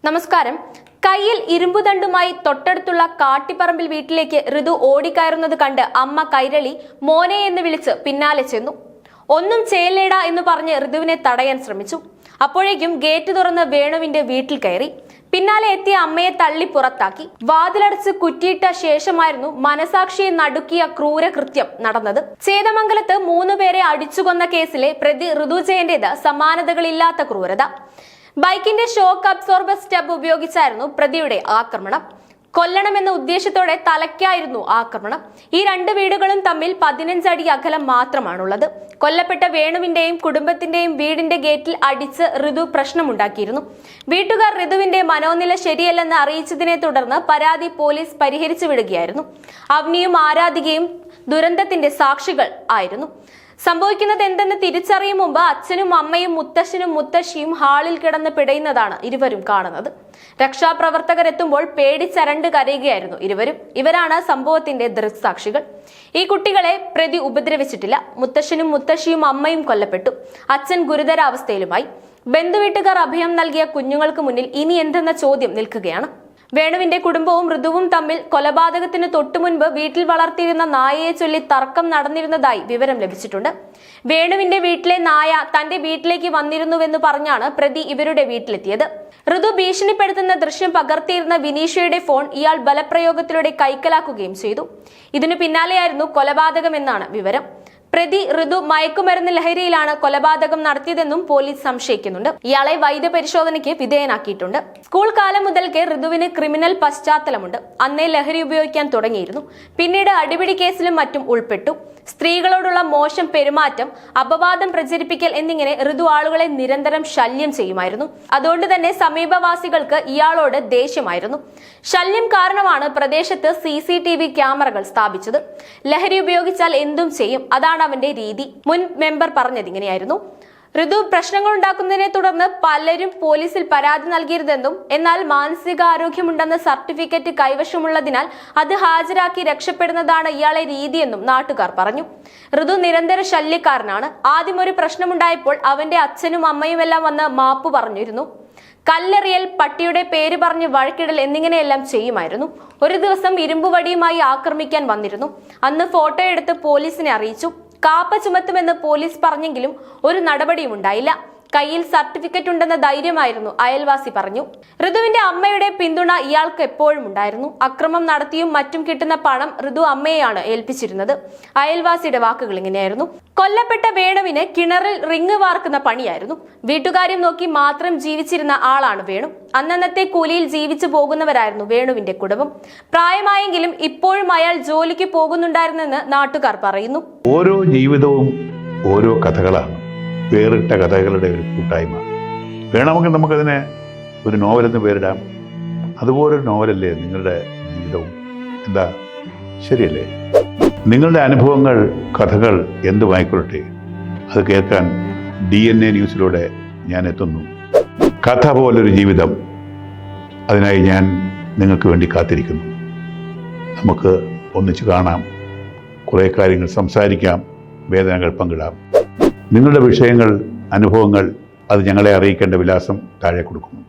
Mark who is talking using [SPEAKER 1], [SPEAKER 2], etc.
[SPEAKER 1] നമസ്കാരം. കയ്യിൽ ഇരുമ്പുദണ്ടുമായി തൊട്ടടുത്തുള്ള കാട്ടിപ്പറമ്പിൽ വീട്ടിലേക്ക് ഋതു ഓടിക്കയറുന്നത് കണ്ട് അമ്മ കൈരളി മോനെ എന്ന് വിളിച്ച് പിന്നാലെ ചെന്നു. ഒന്നും ചെയ്യല്ലേടാ എന്ന് പറഞ്ഞ് ഋതുവിനെ തടയാൻ ശ്രമിച്ചു. അപ്പോഴേക്കും ഗേറ്റ് തുറന്ന് വേണുവിന്റെ വീട്ടിൽ കയറി. പിന്നാലെ എത്തിയ അമ്മയെ തള്ളി പുറത്താക്കി. വാതിലടച്ച് കുറ്റിയിട്ട ശേഷമായിരുന്നു മനസാക്ഷിയെ നടുക്കിയ ക്രൂരകൃത്യം നടന്നത്. ചേതമംഗലത്ത് 3 പേരെ അടിച്ചുകൊന്ന കേസിലെ പ്രതി ഋതു ജയന്റേത് സമാനതകളില്ലാത്ത ക്രൂരത. ബൈക്കിന്റെ ഷോക്ക് അബ്സോർബർ സ്റ്റബ് ഉപയോഗിച്ചായിരുന്നു പ്രതിയുടെ ആക്രമണം. കൊല്ലണമെന്ന ഉദ്ദേശത്തോടെ തലയ്ക്കായിരുന്നു ആക്രമണം. ഈ 2 വീടുകളും തമ്മിൽ 15 അടി അകലം മാത്രമാണുള്ളത്. കൊല്ലപ്പെട്ട വേണുവിന്റെയും കുടുംബത്തിന്റെയും വീടിന്റെ ഗേറ്റിൽ അടിച്ച് ഋതു പ്രശ്നമുണ്ടാക്കിയിരുന്നു. വീട്ടുകാർ ഋതുവിന്റെ മനോനില ശരിയല്ലെന്ന് അറിയിച്ചതിനെ തുടർന്ന് പരാതി പോലീസ് പരിഹരിച്ചു വിടുകയായിരുന്നു. അവനിയും ആരാധികയും ദുരന്തത്തിന്റെ സാക്ഷികൾ ആയിരുന്നു. സംഭവിക്കുന്നത് എന്തെന്ന് തിരിച്ചറിയും മുമ്പ് അച്ഛനും അമ്മയും മുത്തശ്ശനും മുത്തശ്ശിയും ഹാളിൽ കിടന്ന് പിടയുന്നതാണ് ഇരുവരും കാണുന്നത്. രക്ഷാപ്രവർത്തകരെത്തുമ്പോൾ പേടിച്ചരണ്ട് കരയുകയായിരുന്നു ഇരുവരും. ഇവരാണ് സംഭവത്തിന്റെ ദൃക്സാക്ഷികൾ. ഈ കുട്ടികളെ പ്രതി ഉപദ്രവിച്ചിട്ടില്ല. മുത്തശ്ശനും മുത്തശ്ശിയും അമ്മയും കൊല്ലപ്പെട്ടു. അച്ഛൻ ഗുരുതരാവസ്ഥയിലുമായി. ബന്ധുവീട്ടുകാർ അഭയം നൽകിയ കുഞ്ഞുങ്ങൾക്ക് മുന്നിൽ ഇനി എന്തെന്ന ചോദ്യം നിൽക്കുകയാണ്. വേണുവിന്റെ കുടുംബവും ഋതുവും തമ്മിൽ കൊലപാതകത്തിന് തൊട്ടുമുൻപ് വീട്ടിൽ വളർത്തിയിരുന്ന നായയെ ചൊല്ലി തർക്കം നടന്നിരുന്നതായി വിവരം ലഭിച്ചിട്ടുണ്ട്. വേണുവിന്റെ വീട്ടിലെ നായ തന്റെ വീട്ടിലേക്ക് വന്നിരുന്നുവെന്ന് പറഞ്ഞാണ് പ്രതി ഇവരുടെ വീട്ടിലെത്തിയത്. ഋതു ഭീഷണിപ്പെടുത്തുന്ന ദൃശ്യം പകർത്തിയിരുന്ന വിനീഷയുടെ ഫോൺ ഇയാൾ ബലപ്രയോഗത്തിലൂടെ കൈക്കലാക്കുകയും ചെയ്തു. ഇതിനു പിന്നാലെയായിരുന്നു കൊലപാതകമെന്നാണ് വിവരം. പ്രതി ഋതു മയക്കുമരുന്ന് ലഹരിയിലാണ് കൊലപാതകം നടത്തിയതെന്നും പോലീസ് സംശയിക്കുന്നുണ്ട്. ഇയാളെ വൈദ്യപരിശോധനയ്ക്ക് വിധേയനാക്കിയിട്ടുണ്ട്. സ്കൂൾ കാലം മുതൽക്കേ ഋതുവിന് ക്രിമിനൽ പശ്ചാത്തലമുണ്ട്. അന്നേ ലഹരി ഉപയോഗിക്കാൻ തുടങ്ങിയിരുന്നു. പിന്നീട് അടിപിടി കേസിലും മറ്റും ഉൾപ്പെട്ടു. സ്ത്രീകളോടുള്ള മോശം പെരുമാറ്റം, അപവാദം പ്രചരിപ്പിക്കൽ എന്നിങ്ങനെ ഋതു ആളുകളെ നിരന്തരം ശല്യം ചെയ്യുമായിരുന്നു. അതുകൊണ്ട് തന്നെ സമീപവാസികൾക്ക് ഇയാളോട് ദേഷ്യമായിരുന്നു. ശല്യം കാരണമാണ് പ്രദേശത്ത് CCTV ക്യാമറകൾ സ്ഥാപിച്ചത്. ലഹരി ഉപയോഗിച്ചാൽ എന്തും ചെയ്യും, അതാണ് അവന്റെ രീതി. മുൻ മെമ്പർ പറഞ്ഞതിങ്ങനെയായിരുന്നു. ഋതു പ്രശ്നങ്ങൾ ഉണ്ടാക്കുന്നതിനെ തുടർന്ന് പലരും പോലീസിൽ പരാതി നൽകിയിരുന്നെന്നും എന്നാൽ മാനസികാരോഗ്യമുണ്ടെന്ന സർട്ടിഫിക്കറ്റ് കൈവശമുള്ളതിനാൽ അത് ഹാജരാക്കി രക്ഷപ്പെടുന്നതാണ് ഇയാളെ രീതിയെന്നും നാട്ടുകാർ പറഞ്ഞു. ഋതു നിരന്തര ശല്യക്കാരനാണ്. ആദ്യം ഒരു പ്രശ്നമുണ്ടായപ്പോൾ അവന്റെ അച്ഛനും അമ്മയുമെല്ലാം വന്ന് മാപ്പ് പറഞ്ഞിരുന്നു. കല്ലെറിയൽ, പട്ടിയുടെ പേര് പറഞ്ഞ് വഴക്കിടൽ എന്നിങ്ങനെയെല്ലാം ചെയ്യുമായിരുന്നു. ഒരു ദിവസം ഇരുമ്പുവടിയുമായി ആക്രമിക്കാൻ വന്നിരുന്നു. അന്ന് ഫോട്ടോ എടുത്ത് പോലീസിനെ അറിയിച്ചു. കാപ്പ ചുമത്തുമെന്ന് പോലീസ് പറഞ്ഞെങ്കിലും ഒരു നടപടിയും ഉണ്ടായില്ല. കയ്യിൽ സർട്ടിഫിക്കറ്റ് ഉണ്ടെന്ന ധൈര്യമായിരുന്നു അയൽവാസി പറഞ്ഞു. ഋതുവിന്റെ അമ്മയുടെ പിന്തുണ ഇയാൾക്ക് എപ്പോഴും ഉണ്ടായിരുന്നു. അക്രമം നടത്തിയും മറ്റും കിട്ടുന്ന പണം ഋതു അമ്മയെയാണ് ഏൽപ്പിച്ചിരുന്നത്. അയൽവാസിയുടെ വാക്കുകൾ ഇങ്ങനെയായിരുന്നു. കൊല്ലപ്പെട്ട വേണുവിന് കിണറിൽ റിങ് വാർക്കുന്ന പണിയായിരുന്നു. വീട്ടുകാര്യം നോക്കി മാത്രം ജീവിച്ചിരുന്ന ആളാണ് വേണു. അന്നന്നത്തെ കൂലിയിൽ ജീവിച്ചു പോകുന്നവരായിരുന്നു വേണുവിന്റെ കുടുംബം. പ്രായമായെങ്കിലും ഇപ്പോഴും അയാൾ ജോലിക്ക് പോകുന്നുണ്ടായിരുന്നെന്ന് നാട്ടുകാർ പറയുന്നു.
[SPEAKER 2] ഓരോ ജീവിതവും ഓരോ കഥകളാണ്. വേറിട്ട കഥകളുടെ ഒരു കൂട്ടായ്മ. വേണമെങ്കിൽ നമുക്കതിനെ ഒരു നോവലെന്ന് പേരിടാം. അതുപോലൊരു നോവലല്ലേ നിങ്ങളുടെ ജീവിതവും? എന്താ, ശരിയല്ലേ? നിങ്ങളുടെ അനുഭവങ്ങൾ, കഥകൾ എന്തുമായിക്കൊള്ളട്ടെ, അത് കേൾക്കാൻ DNA ന്യൂസിലൂടെ ഞാൻ എത്തുന്നു. കഥ പോലൊരു ജീവിതം, അതിനായി ഞാൻ നിങ്ങൾക്ക് വേണ്ടി കാത്തിരിക്കുന്നു. നമുക്ക് ഒന്നിച്ച് കാണാം, കുറേ കാര്യങ്ങൾ സംസാരിക്കാം, വേദനകൾ പങ്കിടാം. നിങ്ങളുടെ വിഷയങ്ങൾ, അനുഭവങ്ങൾ അത് ഞങ്ങളെ അറിയിക്കേണ്ട വിലാസം താഴെ കൊടുക്കുന്നു.